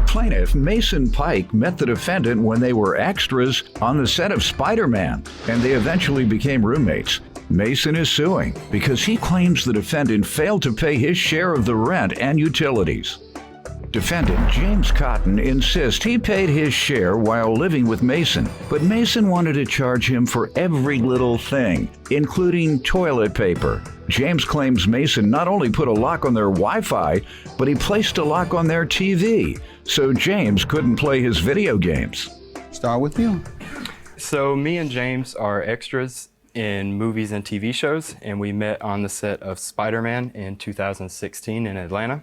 Plaintiff Mason Pike met the defendant when they were extras on the set of Spider-Man, and they eventually became roommates. Mason is suing because he claims the defendant failed to pay his share of the rent and utilities. Defendant James Cotton insists he paid his share while living with Mason, but Mason wanted to charge him for every little thing, including toilet paper. James claims Mason not only put a lock on their Wi-Fi, but he placed a lock on their TV, so James couldn't play his video games. Start with you. So me and James are extras in movies and TV shows, and we met on the set of Spider-Man in 2016 in Atlanta.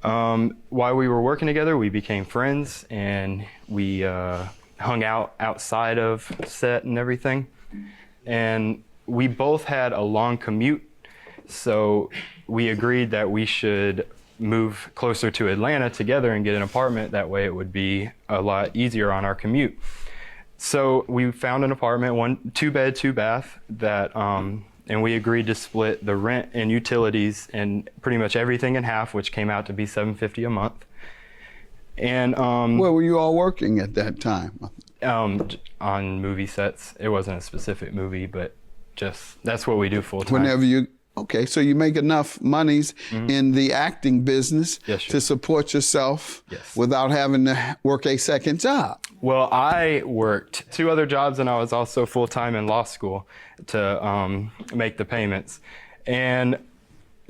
While we were working together, we became friends, and we hung out outside of set and everything. And we both had a long commute, so we agreed that we should move closer to Atlanta together and get an apartment. That way it would be a lot easier on our commute. So we found an apartment, 2-bed, 2-bath, that and we agreed to split the rent and utilities and pretty much everything in half, which came out to be $750 a month. And where were you all working at that time? On movie sets. It wasn't a specific movie, but just that's what we do full time. Whenever you, okay, so you make enough monies in the acting business to support yourself without having to work a second job. Well, I worked 2 other jobs, and I was also full-time in law school to make the payments. And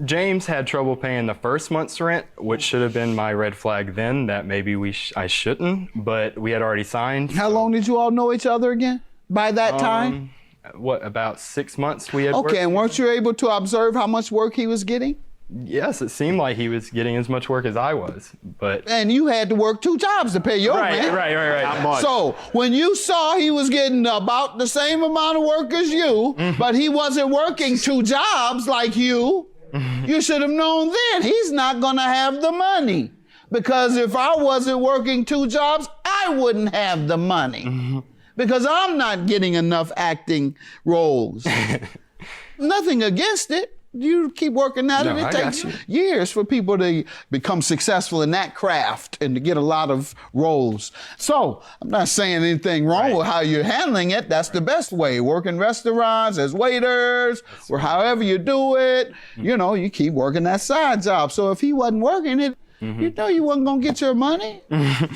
James had trouble paying the first month's rent, which should have been my red flag then, that maybe I shouldn't, but we had already signed. How long did you all know each other again by that time? What, about 6 months we had worked? Okay, and weren't you able to observe how much work he was getting? Yes, it seemed like he was getting as much work as I was, but... And you had to work 2 jobs to pay your rent. Right. Not much. So when you saw he was getting about the same amount of work as you, but he wasn't working 2 jobs like you, you should have known then he's not gonna have the money. Because if I wasn't working 2 jobs, I wouldn't have the money. Because I'm not getting enough acting roles. Nothing against it. You keep working at it. It takes years for people to become successful in that craft and to get a lot of roles. So I'm not saying anything wrong with how you're handling it. That's the best way. Work in restaurants as waiters or however you do it. You know, you keep working that side job. So if he wasn't working it, you know you wasn't gonna get your money. And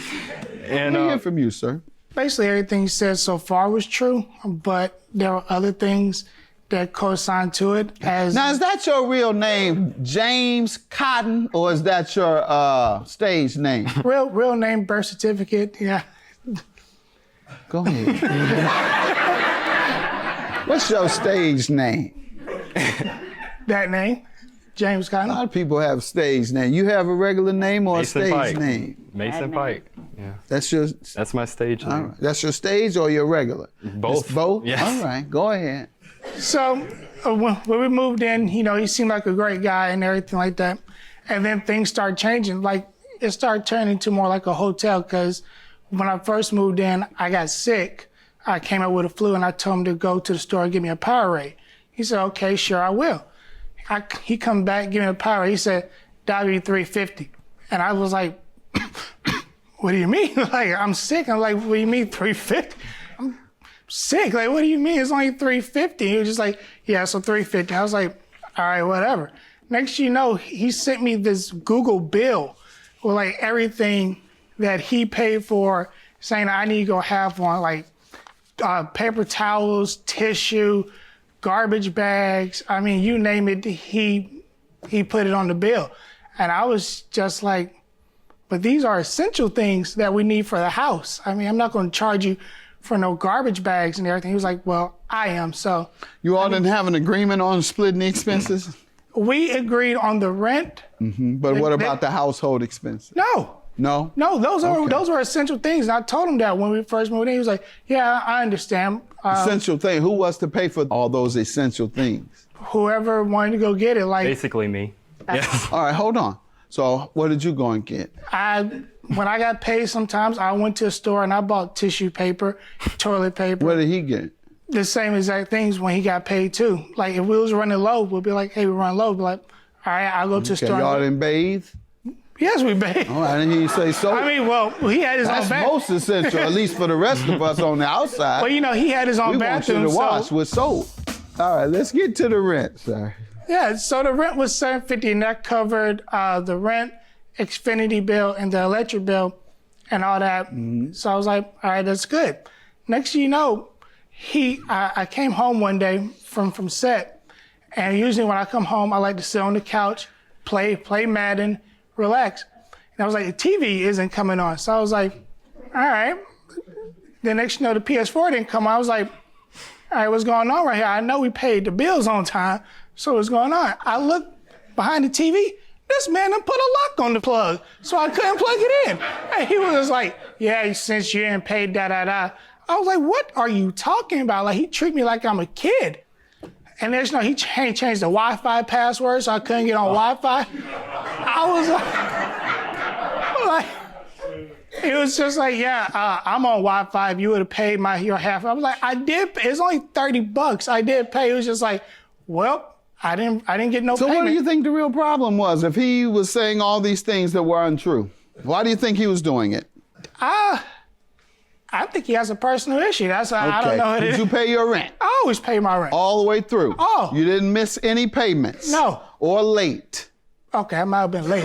Let me hear from you, sir. Basically everything you said so far was true, but there are other things that co-sign to it. As Now, is that your real name, James Cotton, or is that your stage name? real name, birth certificate, yeah. Go ahead. What's your stage name? That name, James A Cotton. lot of people have stage name. You have a regular name or Mason a stage Pike. name? Mason Pike. Yeah. That's my stage name. all right. That's your stage or your regular? Both. It's both? Yes. All right, go ahead. So when we moved in, you know, he seemed like a great guy and everything like that. And then things started changing. Like, it started turning into more like a hotel, because when I first moved in, I got sick. I came out with a flu, and I told him to go to the store and give me a Powerade. He said, okay, sure, I will. He come back, give me a Powerade. He said, that'll be $3.50. And I was like, what do you mean? Like, I'm sick. I'm like, what do you mean $3.50? I'm sick. Like, what do you mean? It's only $3.50. He was just like, yeah, so $3.50. I was like, all right, whatever. Next you know, he sent me this Google bill with like everything that he paid for, saying I need to go have one, like paper towels, tissue, garbage bags. I mean, you name it, he put it on the bill. And I was just like, but these are essential things that we need for the house. I mean, I'm not going to charge you for no garbage bags and everything. He was like, well, I am, so. You all didn't have an agreement on splitting the expenses? We agreed on the rent. But what about the household expenses? No. No? No, those are essential things. And I told him that when we first moved in. He was like, yeah, I understand. Essential thing. Who was to pay for all those essential things? Whoever wanted to go get it. Like, Basically me. Yes. All right, hold on. So what did you go and get? when I got paid, sometimes I went to a store and I bought tissue paper, toilet paper. What did he get? The same exact things when he got paid too. Like if we was running low, we'll be like, hey, we're running low. We'll be like, all right, I'll go to the store. Y'all didn't bathe? Yes, we paid. Oh, I didn't hear you say so. I mean, well, he had his That's own bathroom. most essential, at least for the rest of us on the outside. But, he had his own we bathroom. want you to wash with soap. All right, let's get to the rent, sir. Yeah, so the rent was $750, and that covered the rent, Xfinity bill, and the electric bill, and all that. Mm-hmm. So I was like, all right, that's good. Next thing you know, I came home one day from set, and usually when I come home, I like to sit on the couch, play Madden, relax. And I was like, the TV isn't coming on. So I was like, all right. The next the PS4 didn't come on. I was like, all right, what's going on right here? I know we paid the bills on time, so what's going on? I looked behind the TV. This man done put a lock on the plug, so I couldn't plug it in. And he was just like, yeah, since you didn't pay da-da-da. I was like, what are you talking about? Like, he treated me like I'm a kid. And there's he changed the Wi-Fi password, so I couldn't get on Wi-Fi. I was like, it was just like, yeah, I'm on Wi-Fi. If you would have paid your half, I was like, I did. It's only $30. I did pay. It was just like, well, I didn't get no payment. So what do you think the real problem was if he was saying all these things that were untrue? Why do you think he was doing it? I think he has a personal issue. That's I don't know what it is. Did you pay your rent? I always pay my rent. All the way through? Oh. You didn't miss any payments? No. Or late? Okay, I might have been late.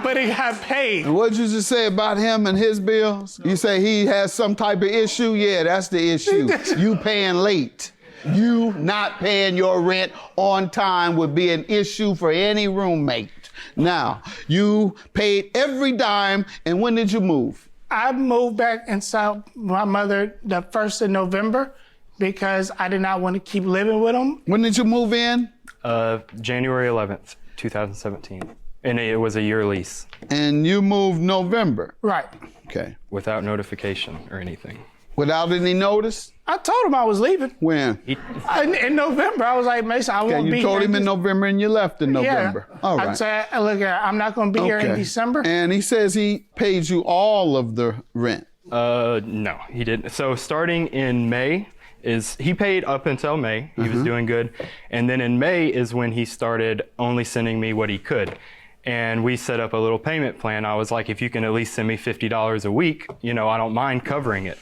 But he got paid. And what did you just say about him and his bills? You say he has some type of issue? Yeah, that's the issue. You paying late. You not paying your rent on time would be an issue for any roommate. Now, you paid every dime, and when did you move? I moved back inside my mother the 1st of November because I did not want to keep living with him. When did you move in? January 11th, 2017. And it was a year lease. And you moved November? Right. Okay. Without notification or anything. Without any notice? I told him I was leaving. When? In November. I was like, Mason, I won't be here. You told him in November and you left in November. Yeah. All right. I said, look, I'm not going to be here in December. And he says he paid you all of the rent. No, he didn't. So starting in May, he paid up until May. He was doing good. And then in May is when he started only sending me what he could. And we set up a little payment plan. I was like, if you can at least send me $50 a week, I don't mind covering it.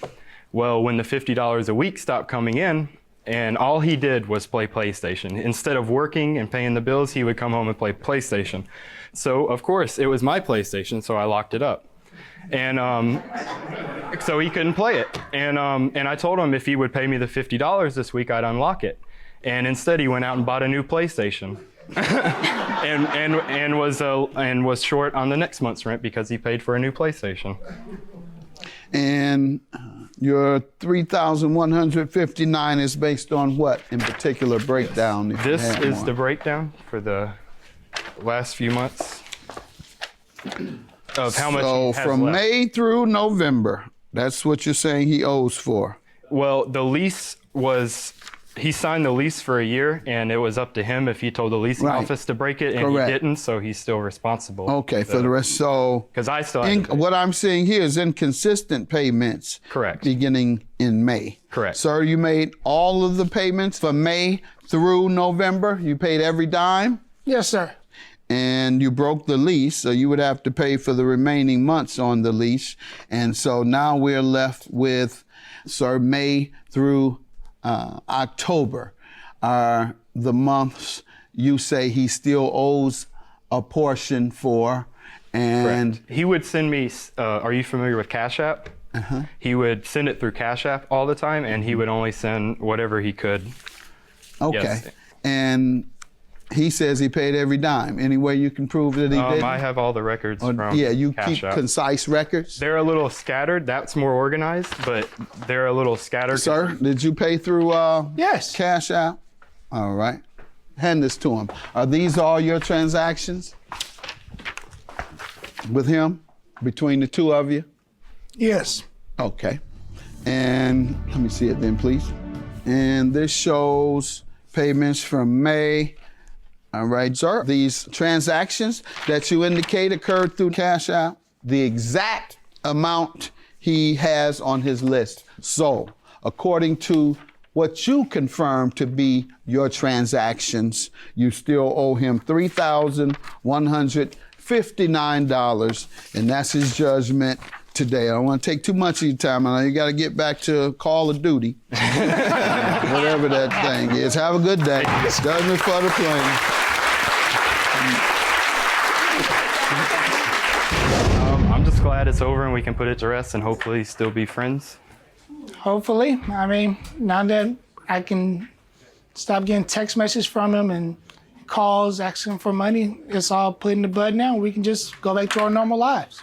Well, when the $50 a week stopped coming in, and all he did was play PlayStation. Instead of working and paying the bills, he would come home and play PlayStation. So, of course, it was my PlayStation, so I locked it up. And so he couldn't play it. And I told him if he would pay me the $50 this week, I'd unlock it. And instead, he went out and bought a new PlayStation. and was short on the next month's rent because he paid for a new PlayStation. And your $3,159 is based on what in particular breakdown? This is the breakdown for the last few months of how much he has from left. May through November, that's what you're saying he owes for. Well, the lease was, he signed the lease for a year, and it was up to him if he told the leasing office to break it, and he didn't, so he's still responsible. Okay, for the rest, so... Because I still have what I'm seeing here is inconsistent payments. Correct. Beginning in May. Correct. Sir, you made all of the payments from May through November? You paid every dime? Yes, sir. And you broke the lease, so you would have to pay for the remaining months on the lease. And so now we're left with, sir, May through October are the months you say he still owes a portion for. And correct. He would send me, are you familiar with Cash App? He would send it through Cash App all the time, and he would only send whatever he could. Okay. Yes. And he says he paid every dime. Any way you can prove that he did? I have all the records from you Cash keep App. concise records? They're a little scattered. That's more organized, but they're a little scattered. Sir, did you pay through yes. Cash App? All right. Hand this to him. Are these all your transactions with him, between the two of you? Yes. Okay. And let me see it then, please. And this shows payments from May. All right, sir. These transactions that you indicate occurred through Cash App, the exact amount he has on his list. So, according to what you confirmed to be your transactions. You still owe him $3,159, and that's his judgment today. I don't want to take too much of your time. I know you got to get back to Call of Duty, whatever that thing is. Have a good day. Judgment for the plaintiff. I'm just glad it's over and we can put it to rest and hopefully still be friends. Hopefully. I mean, now that I can stop getting text messages from him and calls asking for money, it's all put in the bud now. We can just go back to our normal lives.